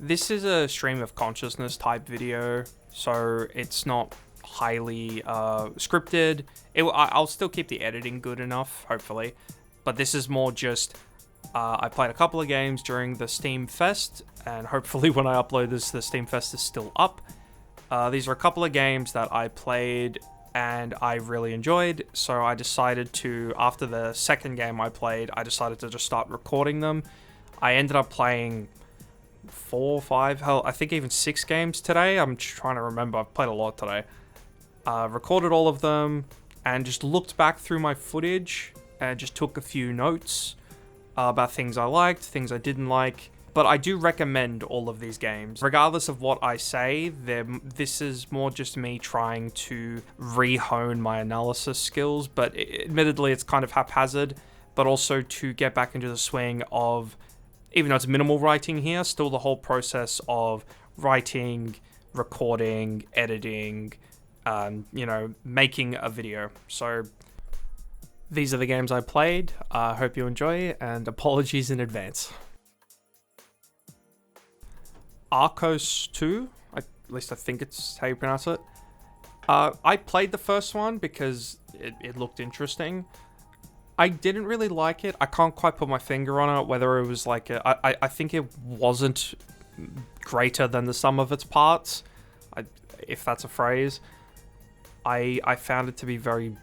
This is a stream of consciousness type video, so it's not highly scripted. I'll still keep the editing good enough, hopefully, but this is more just I played a couple of games during the Steam Fest, and hopefully when I upload this, the Steam Fest is still up. These are a couple of games that I played and I really enjoyed, so I decided to, after the second game I played, I decided to just start recording them. I ended up playing 4, 5, hell, I think even 6 games today. I'm trying to remember. I've played a lot today. Recorded all of them and just looked back through my footage and just took a few notes about things I liked, things I didn't like. But I do recommend all of these games. Regardless of what I say, this is more just me trying to re-hone my analysis skills, but admittedly it's kind of haphazard, but also to get back into the swing of, even though it's minimal writing here, still the whole process of writing, recording, editing, making a video. So these are the games I played. I hope you enjoy, and apologies in advance. Arcos II, at least I think it's how you pronounce it. I played the first one because it looked interesting. I didn't really like it. I can't quite put my finger on it, whether it was like, I think it wasn't greater than the sum of its parts, if that's a phrase. I found it to be very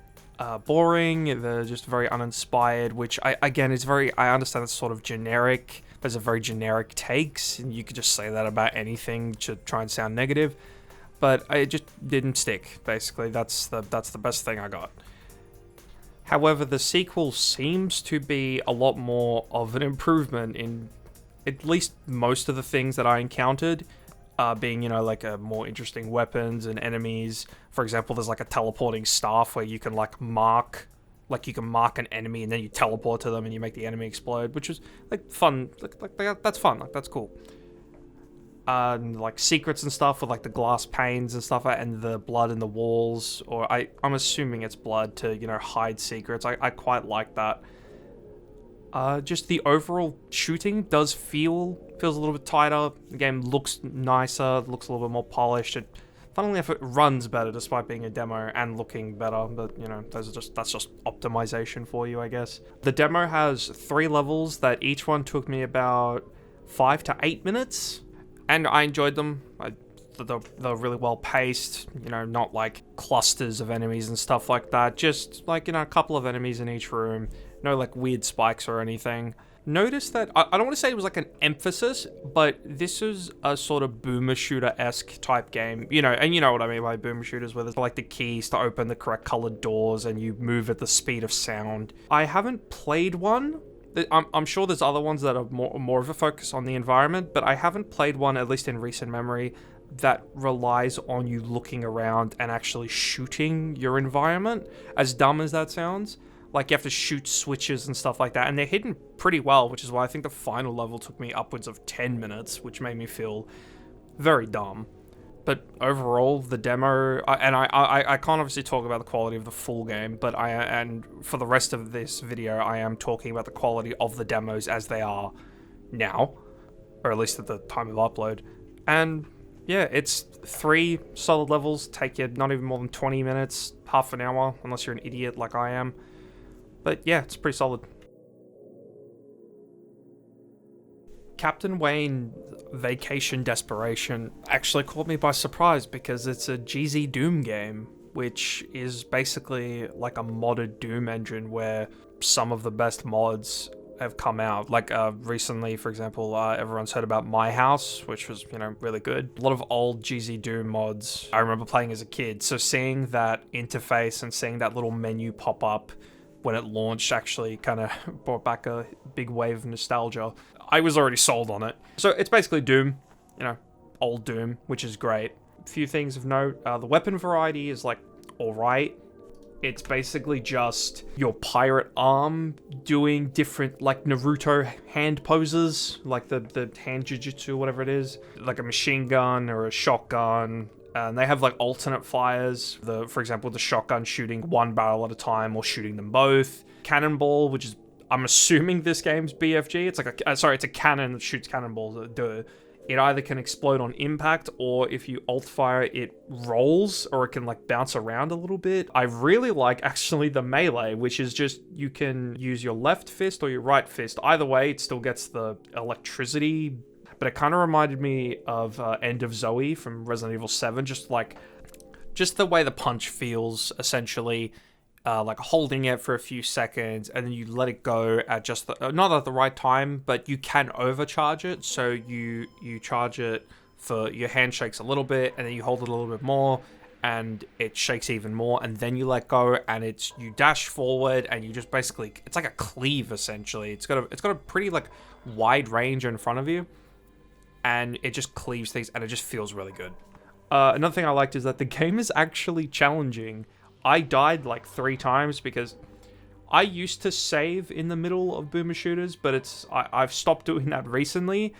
boring, they're just very uninspired, which I understand it's sort of generic. There's a very generic takes, and you could just say that about anything to try and sound negative, but it just didn't stick. Basically, that's the best thing I got. However, the sequel seems to be a lot more of an improvement in at least most of the things that I encountered, being, like more interesting weapons and enemies. For example, there's like a teleporting staff where you can mark an enemy and then you teleport to them and you make the enemy explode, which was fun. That's fun. That's cool. Secrets and stuff with the glass panes and stuff, and the blood in the walls, or I'm assuming it's blood to hide secrets. I quite like that. Just the overall shooting feels a little bit tighter. The game looks nicer, looks a little bit more polished. Funnily enough, it runs better despite being a demo and looking better, but that's just optimization for you, I guess. The demo has 3 levels that each one took me about 5 to 8 minutes, and I enjoyed them. They're really well paced, not like clusters of enemies and stuff like that, just a couple of enemies in each room, no weird spikes or anything. Notice that, I don't want to say it was an emphasis, but this is a sort of boomer shooter-esque type game, and you know what I mean by boomer shooters, where there's the keys to open the correct colored doors and you move at the speed of sound. I haven't played one. I'm sure there's other ones that are more of a focus on the environment, but I haven't played one, at least in recent memory, that relies on you looking around and actually shooting your environment, as dumb as that sounds. You have to shoot switches and stuff like that, and they're hidden pretty well, which is why I think the final level took me upwards of 10 minutes, which made me feel very dumb. But overall, the demo, and I can't obviously talk about the quality of the full game, but and for the rest of this video, I am talking about the quality of the demos as they are now, or at least at the time of upload. And yeah, it's 3 solid levels, take you not even more than 20 minutes, half an hour, unless you're an idiot like I am. But yeah, it's pretty solid. Captain Wayne Vacation Desperation actually caught me by surprise because it's a GZ Doom game, which is basically a modded Doom engine where some of the best mods have come out. Recently, for example, everyone's heard about My House, which was, really good. A lot of old GZ Doom mods I remember playing as a kid, so seeing that interface and seeing that little menu pop up when it launched actually kind of brought back a big wave of nostalgia. I was already sold on it. So it's basically Doom, old Doom, which is great. A few things of note, the weapon variety is alright. It's basically just your pirate arm doing different Naruto hand poses, the hand jujutsu, whatever it is, a machine gun or a shotgun. And they have alternate fires. For example, the shotgun shooting one barrel at a time or shooting them both. Cannonball, which is, I'm assuming this game's BFG. It's it's a cannon that shoots cannonballs. it either can explode on impact, or if you alt fire, it rolls, or it can like bounce around a little bit. I really like actually the melee, which is just you can use your left fist or your right fist. Either way, it still gets the electricity, but it kind of reminded me of End of Zoe from Resident Evil 7, just the way the punch feels, essentially. Like holding it for a few seconds, and then you let it go at just not at the right time, but you can overcharge it. So you charge it for your hand shakes a little bit, and then you hold it a little bit more, and it shakes even more, and then you let go, and you dash forward, and you just basically, it's like a cleave essentially. It's got a pretty like wide range in front of you, and it just cleaves things, and it just feels really good. Another thing I liked is that the game is actually challenging. I died like 3 times because I used to save in the middle of boomer shooters, but I've stopped doing that recently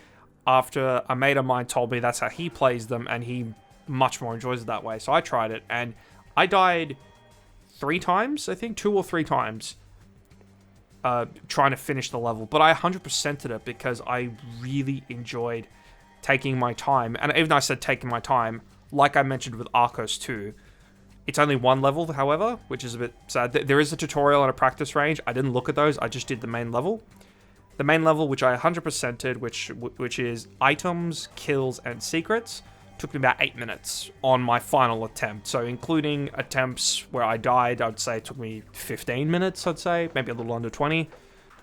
after a mate of mine told me that's how he plays them, and he much more enjoys it that way. So I tried it, and I died 3 times, I think, 2 or 3 times, trying to finish the level. But I 100%ed it because I really enjoyed taking my time. And even though I said taking my time, like I mentioned with Arcos II, it's only 1 level, however, which is a bit sad. There is a tutorial and a practice range. I didn't look at those. I just did the main level. The main level, which I 100%ed, which is items, kills, and secrets, took me about 8 minutes on my final attempt. So including attempts where I died, I'd say it took me 15 minutes, I'd say. Maybe a little under 20.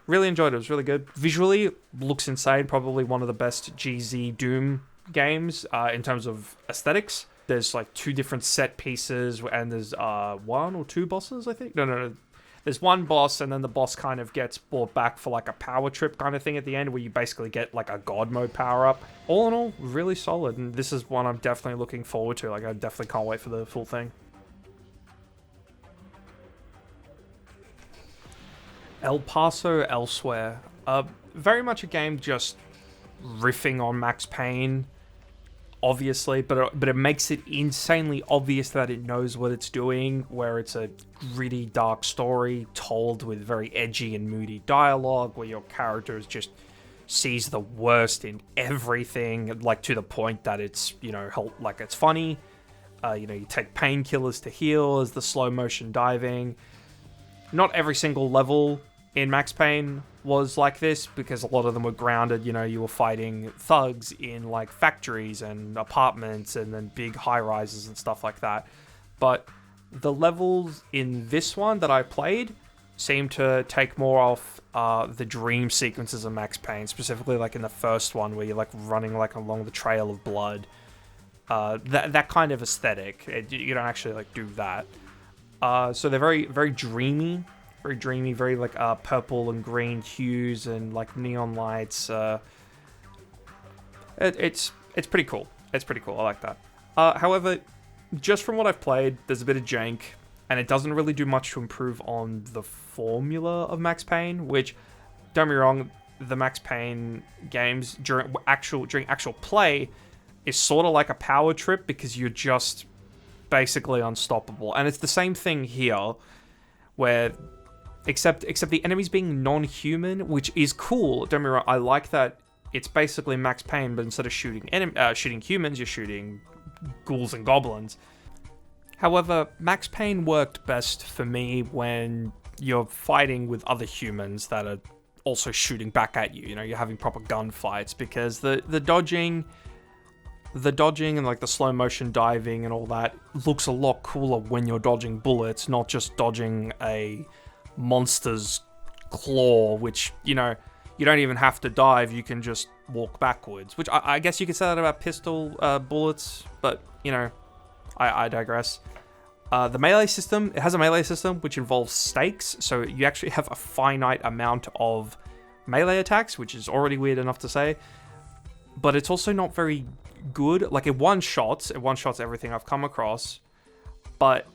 Really enjoyed it. It was really good. Visually, looks insane. Probably one of the best GZ Doom games in terms of aesthetics. There's like 2 different set pieces, and there's 1 or 2 bosses, I think. No. There's 1 boss, and then the boss kind of gets brought back for like a power trip kind of thing at the end, where you basically get like a god mode power up. All in all, really solid, and this is one I'm definitely looking forward to. Like, I definitely can't wait for the full thing. El Paso Elsewhere. Very much a game just riffing on Max Payne, obviously, but it makes it insanely obvious that it knows what it's doing, where it's a gritty, dark story told with very edgy and moody dialogue, where your character just sees the worst in everything, like to the point that it's, like it's funny. You take painkillers to heal, as the slow motion diving. Not every single level in Max Payne was like this, because a lot of them were grounded. You were fighting thugs in like factories and apartments and then big high rises and stuff like that. But the levels in this one that I played seem to take more off the dream sequences of Max Payne, specifically like in the first one where you're like running like along the trail of blood. That kind of aesthetic. You don't actually like do that. So they're very, very dreamy. Very dreamy, very like purple and green hues and like neon lights. It's pretty cool. It's pretty cool. I like that. However, just from what I've played, there's a bit of jank, and it doesn't really do much to improve on the formula of Max Payne. Which, don't get me wrong, the Max Payne games during actual play is sort of like a power trip, because you're just basically unstoppable, and it's the same thing here, where except the enemies being non-human, which is cool. Don't get me wrong, I like that it's basically Max Payne, but instead of shooting humans, you're shooting ghouls and goblins. However, Max Payne worked best for me when you're fighting with other humans that are also shooting back at you. You're having proper gunfights, because the dodging and like the slow motion diving and all that looks a lot cooler when you're dodging bullets, not just dodging a monster's claw, which, you don't even have to dive, you can just walk backwards, which I guess you could say that about pistol bullets, but, I digress. The melee system, it has a melee system which involves stakes, so you actually have a finite amount of melee attacks, which is already weird enough to say, but it's also not very good. Like, it one-shots everything I've come across, but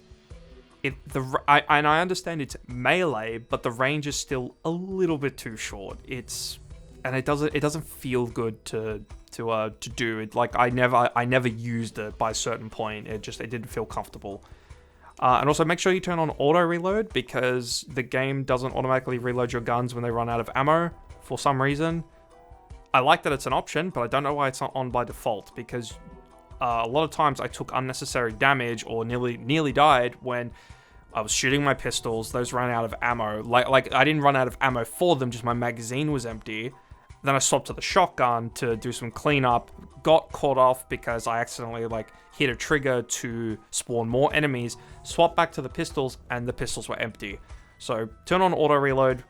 I understand it's melee, but the range is still a little bit too short. It doesn't feel good to do it. Like, I never used it by a certain point. It didn't feel comfortable. And also make sure you turn on auto reload, because the game doesn't automatically reload your guns when they run out of ammo for some reason. I like that it's an option, but I don't know why it's not on by default, because a lot of times I took unnecessary damage or nearly died when I was shooting my pistols. Those ran out of ammo. Like I didn't run out of ammo for them, just my magazine was empty. Then I swapped to the shotgun to do some cleanup. Got caught off because I accidentally hit a trigger to spawn more enemies. Swapped back to the pistols, and the pistols were empty. So turn on auto reload.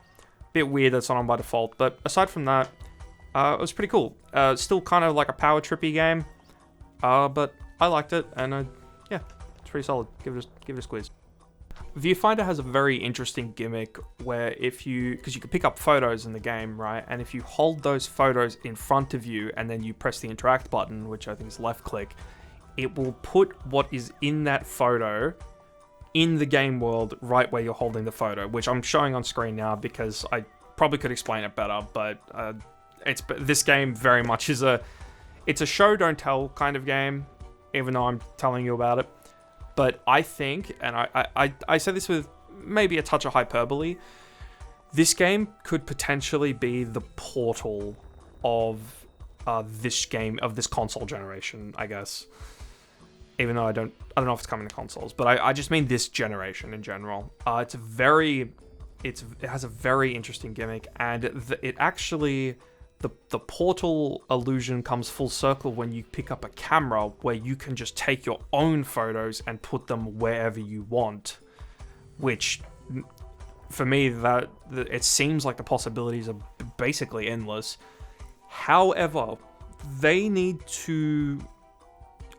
Bit weird that's not on by default, but aside from that, it was pretty cool. Still kind of like a power trippy game, but I liked it, and yeah, it's pretty solid. Give it a squeeze. Viewfinder has a very interesting gimmick where because you can pick up photos in the game, right? And if you hold those photos in front of you and then you press the interact button, which I think is left click, it will put what is in that photo in the game world right where you're holding the photo, which I'm showing on screen now because I probably could explain it better, but this game very much is it's a show don't tell kind of game, even though I'm telling you about it. But I think, and I say this with maybe a touch of hyperbole, this game could potentially be the Portal of this console generation, I guess. Even though I don't know if it's coming to consoles, but I just mean this generation in general. It has a very interesting gimmick, and it actually. The Portal illusion comes full circle when you pick up a camera where you can just take your own photos and put them wherever you want, which for me that it seems like the possibilities are basically endless. However, they need to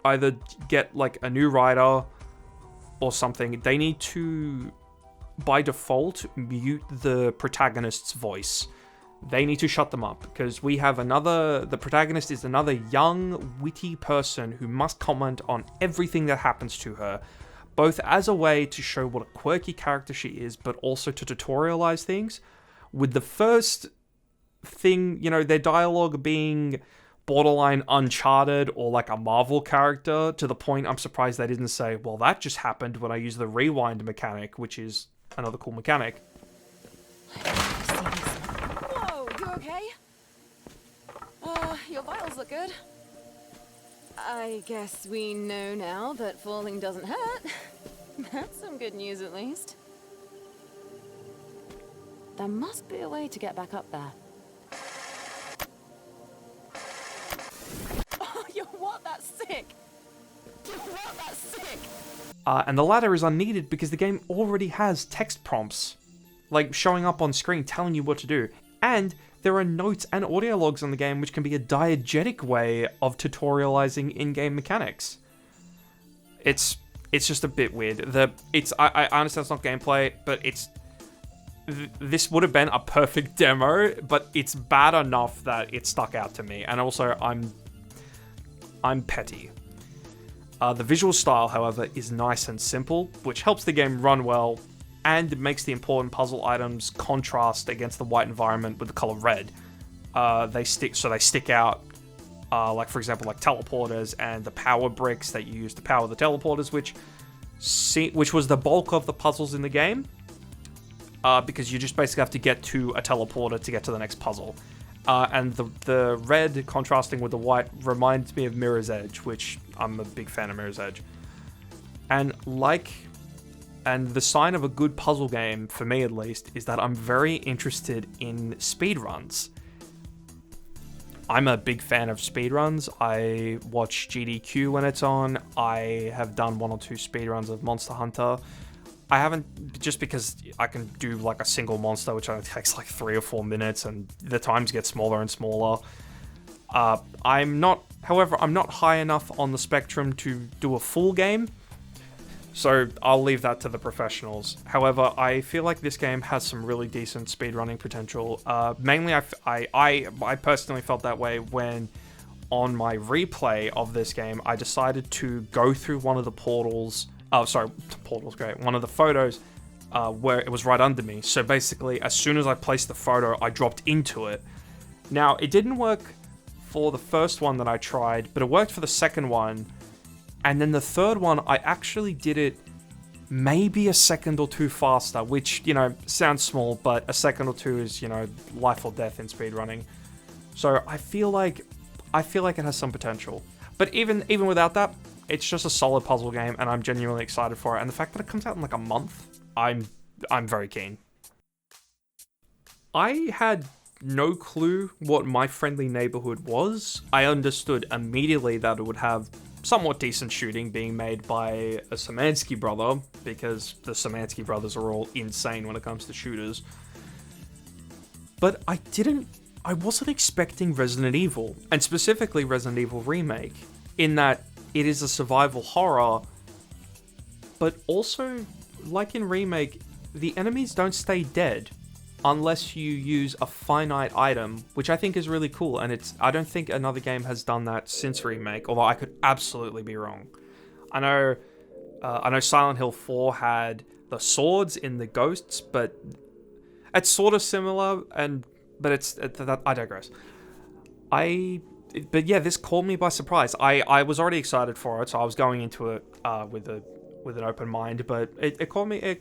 either get a new writer or something. They need to by default mute the protagonist's voice. They need to shut them up, because the protagonist is another young, witty person who must comment on everything that happens to her, both as a way to show what a quirky character she is, but also to tutorialize things, with the first thing, their dialogue being borderline Uncharted or like a Marvel character, to the point I'm surprised they didn't say, well, that just happened when I used the rewind mechanic, which is another cool mechanic. Okay? Your vitals look good. I guess we know now that falling doesn't hurt. That's some good news, at least. There must be a way to get back up there. Oh, yo, what? That's sick! What? That's sick! And the latter is unneeded because the game already has text prompts, showing up on screen telling you what to do. And there are notes and audio logs on the game, which can be a diegetic way of tutorializing in-game mechanics. It's just a bit weird. I understand it's not gameplay, but this would have been a perfect demo, but it's bad enough that it stuck out to me. And also, I'm petty. The visual style, however, is nice and simple, which helps the game run well, and makes the important puzzle items contrast against the white environment with the color red. They stick out, for example, teleporters and the power bricks that you use to power the teleporters, which was the bulk of the puzzles in the game, because you just basically have to get to a teleporter to get to the next puzzle. And the red contrasting with the white reminds me of Mirror's Edge, which I'm a big fan of Mirror's Edge. And the sign of a good puzzle game, for me at least, is that I'm very interested in speedruns. I'm a big fan of speedruns. I watch GDQ when it's on. I have done 1 or 2 speedruns of Monster Hunter. I haven't, just because I can do a single monster, which only takes 3 or 4 minutes, and the times get smaller and smaller. I'm not high enough on the spectrum to do a full game, so I'll leave that to the professionals. However, I feel like this game has some really decent speedrunning potential. Mainly, I personally felt that way when, on my replay of this game, I decided to go through one of the portals. Portal's great. One of the photos where it was right under me. So basically, as soon as I placed the photo, I dropped into it. Now, it didn't work for the first one that I tried, but it worked for the second one. And then the third one, I actually did it maybe a second or 2 faster, which, sounds small, but a second or 2 is, life or death in speedrunning. So I feel like it has some potential. But even without that, it's just a solid puzzle game, and I'm genuinely excited for it. And the fact that it comes out in like a month, I'm very keen. I had no clue what My Friendly Neighborhood was. I understood immediately that it would have somewhat decent shooting, being made by a Szymanski brother, because the Szymanski brothers are all insane when it comes to shooters. But I wasn't expecting Resident Evil, and specifically Resident Evil Remake, in that it is a survival horror, but also, like in Remake, the enemies don't stay dead unless you use a finite item, which I think is really cool, and I don't think another game has done that since Remake, although I could absolutely be wrong. I know Silent Hill 4 had the swords in the ghosts, but it's sort of similar, but I digress. But yeah, this caught me by surprise. I was already excited for it, so I was going into it with an open mind, but it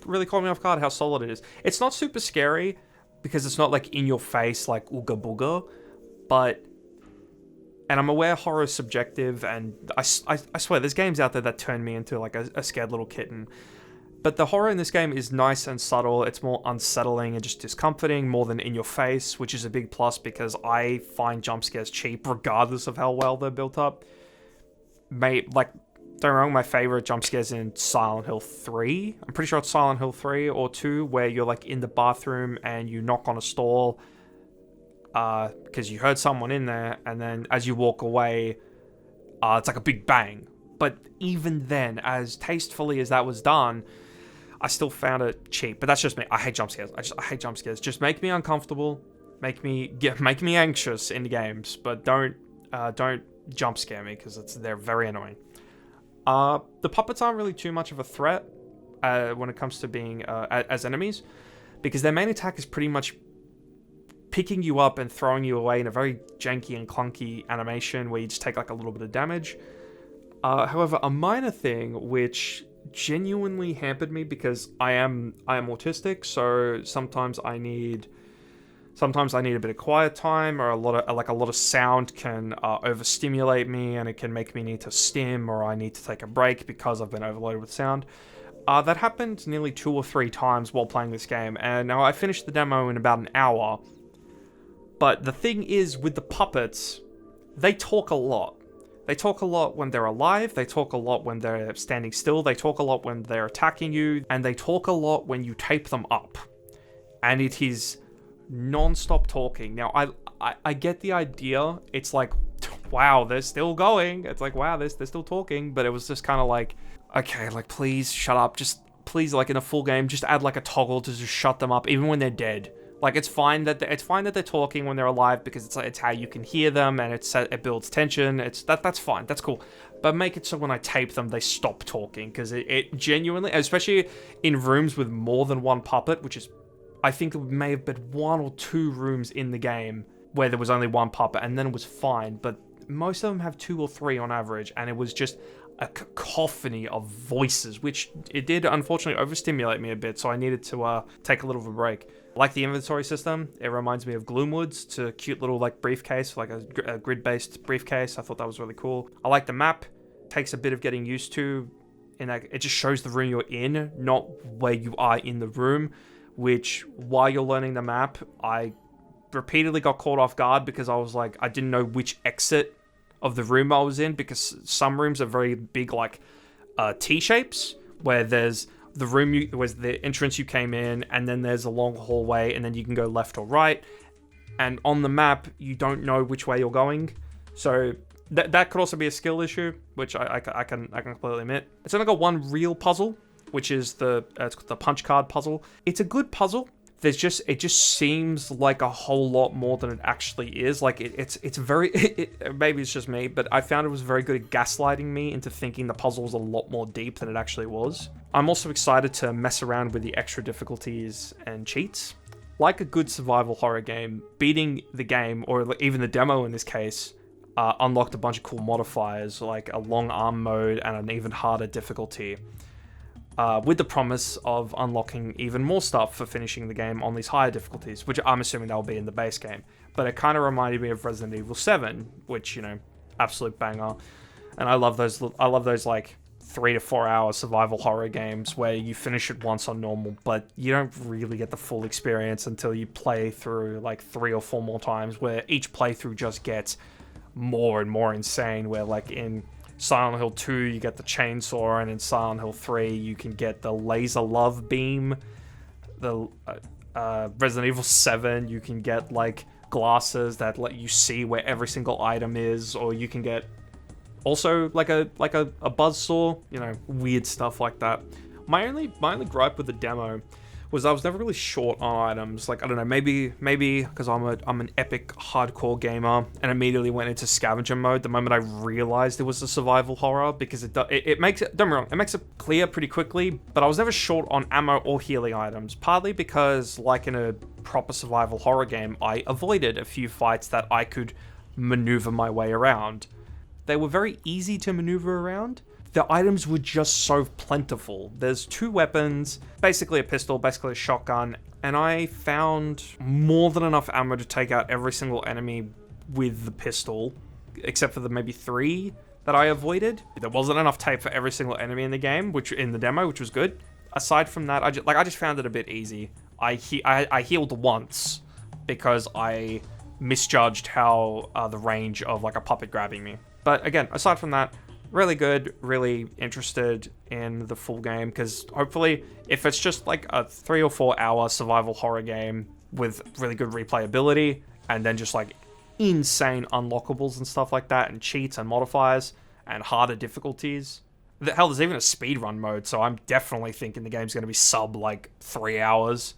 really caught me off guard how solid it is. It's not super scary, because it's not like in your face like ooga booga, and I'm aware horror is subjective, and I swear there's games out there that turn me into like a scared little kitten. But the horror in this game is nice and subtle. It's more unsettling and just discomforting more than in your face, which is a big plus because I find jump scares cheap regardless of how well they're built up. Don't get me wrong, my favorite jump scares in Silent Hill 3. I'm pretty sure it's Silent Hill 3 or 2, where you're like in the bathroom and you knock on a stall because you heard someone in there, and then as you walk away, it's like a big bang. But even then, as tastefully as that was done, I still found it cheap. But that's just me. I hate jump scares. I hate jump scares. Just make me uncomfortable, make me anxious in games, but don't jump scare me because they're very annoying. The puppets aren't really too much of a threat when it comes to being as enemies, because their main attack is pretty much picking you up and throwing you away in a very janky and clunky animation where you just take like a little bit of damage. However, a minor thing which genuinely hampered me, because I am autistic, so sometimes I need a bit of quiet time, or a lot of sound can overstimulate me, and it can make me need to stim, or I need to take a break because I've been overloaded with sound. That happened nearly 2 or 3 times while playing this game, and now I finished the demo in about an hour. But the thing is, with the puppets, they talk a lot. They talk a lot when they're alive, they talk a lot when they're standing still, they talk a lot when they're attacking you, and they talk a lot when you tape them up. And it is non-stop talking. Now, I get the idea. It's like, wow, they're still going. It's like, wow, they're still talking. But it was just kind of like, okay, like, please shut up. Just, please, like, in a full game, just add, like, a toggle to just shut them up, even when they're dead. Like, it's fine that they're talking when they're alive, because it's how you can hear them, and it builds tension. That's fine. That's cool. But make it so when I tape them, they stop talking, because it genuinely, especially in rooms with more than one puppet, which is, I think it may have been 1 or 2 rooms in the game where there was only one puppet, and then it was fine. But most of them have 2 or 3 on average, and it was just a cacophony of voices, which it did unfortunately overstimulate me a bit, so I needed to take a little of a break. I like the inventory system. It reminds me of Gloomwood's. It's a cute little like briefcase, like a grid-based briefcase. I thought that was really cool. I like the map. It takes a bit of getting used to, in that it just shows the room you're in, not where you are in the room, which, while you're learning the map, I repeatedly got caught off guard, because I was like, I didn't know which exit of the room I was in, because some rooms are very big, like T-shapes, where there's the room was the entrance you came in, and then there's a long hallway, and then you can go left or right. And on the map, you don't know which way you're going, so that could also be a skill issue, which I can completely admit. It's only got one real puzzle, which is the punch card puzzle. It's a good puzzle. It just seems like a whole lot more than it actually is. Like it's very, maybe it's just me, but I found it was very good at gaslighting me into thinking the puzzle was a lot more deep than it actually was. I'm also excited to mess around with the extra difficulties and cheats. Like a good survival horror game, beating the game, or even the demo in this case, unlocked a bunch of cool modifiers, like a long arm mode and an even harder difficulty. with the promise of unlocking even more stuff for finishing the game on these higher difficulties, which I'm assuming they'll be in the base game. But it kind of reminded me of Resident Evil 7, which, you know, absolute banger. And I love those like 3 to 4 hour survival horror games where you finish it once on normal, but you don't really get the full experience until you play through like 3 or 4 more times, where each playthrough just gets more and more insane, where like in Silent Hill 2 you get the chainsaw, and in Silent Hill 3 you can get the laser love beam. The Resident Evil 7 you can get like glasses that let you see where every single item is, or you can get also like a buzzsaw, you know, weird stuff like that. My only gripe with the demo was I was never really short on items. Like, I don't know, maybe because I'm an epic hardcore gamer and immediately went into scavenger mode the moment I realized it was a survival horror, because it makes it, don't get me wrong, it makes it clear pretty quickly, but I was never short on ammo or healing items, partly because, like in a proper survival horror game, I avoided a few fights that I could maneuver my way around. They were very easy to maneuver around. The items were just so plentiful. There's 2 weapons, basically a pistol, basically a shotgun, and I found more than enough ammo to take out every single enemy with the pistol, except for the maybe 3 that I avoided. There wasn't enough tape for every single enemy in the game, which in the demo, which was good. Aside from that, I just found it a bit easy. I healed once because I misjudged how the range of like a puppet grabbing me. But again, aside from that, really good, really interested in the full game, because hopefully if it's just like a 3 or 4 hour survival horror game with really good replayability and then just like insane unlockables and stuff like that, and cheats and modifiers and harder difficulties. Hell, there's even a speedrun mode, so I'm definitely thinking the game's going to be sub like 3 hours.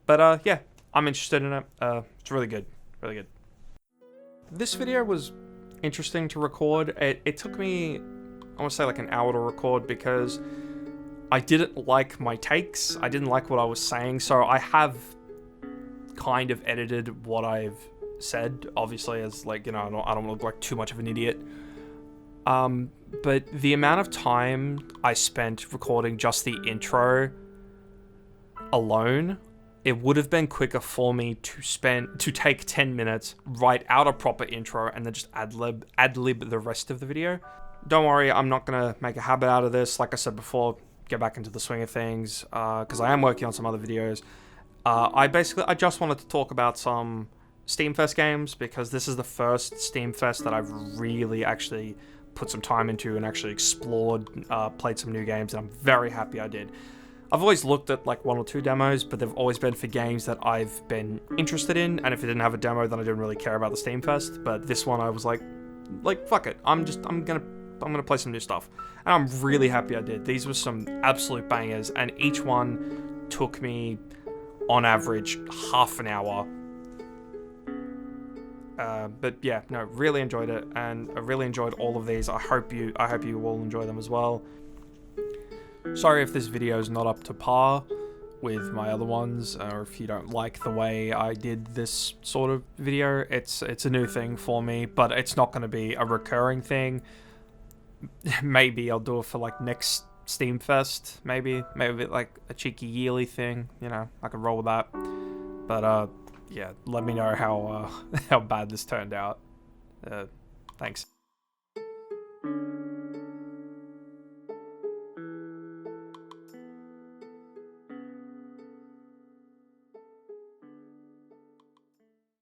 But yeah, I'm interested in it. It's really good, really good. This video was interesting to record. It took me, I want to say like an hour to record, because I didn't like my takes. I didn't like what I was saying, so I have kind of edited what I've said, obviously, as like, you know, I don't look like too much of an idiot. But the amount of time I spent recording just the intro alone, it would have been quicker for me to take 10 minutes, write out a proper intro, and then just ad-lib the rest of the video. Don't worry, I'm not going to make a habit out of this. Like I said before, get back into the swing of things, because I am working on some other videos. I just wanted to talk about some Steamfest games, because this is the first Steamfest that I've really actually put some time into and actually explored, played some new games, and I'm very happy I did. I've always looked at like 1 or 2 demos, but they've always been for games that I've been interested in, and if it didn't have a demo, then I didn't really care about the Steamfest. But this one, I was like fuck it, I'm gonna play some new stuff, and I'm really happy I did. These were some absolute bangers, and each one took me on average half an hour. But yeah, no, really enjoyed it, and I really enjoyed all of these. I hope you all enjoy them as well. Sorry if this video is not up to par with my other ones, or if you don't like the way I did this sort of video. It's a new thing for me, but it's not going to be a recurring thing. Maybe I'll do it for like next Steamfest, maybe like a cheeky yearly thing, you know, I could roll with that. But yeah, let me know how bad this turned out. Thanks.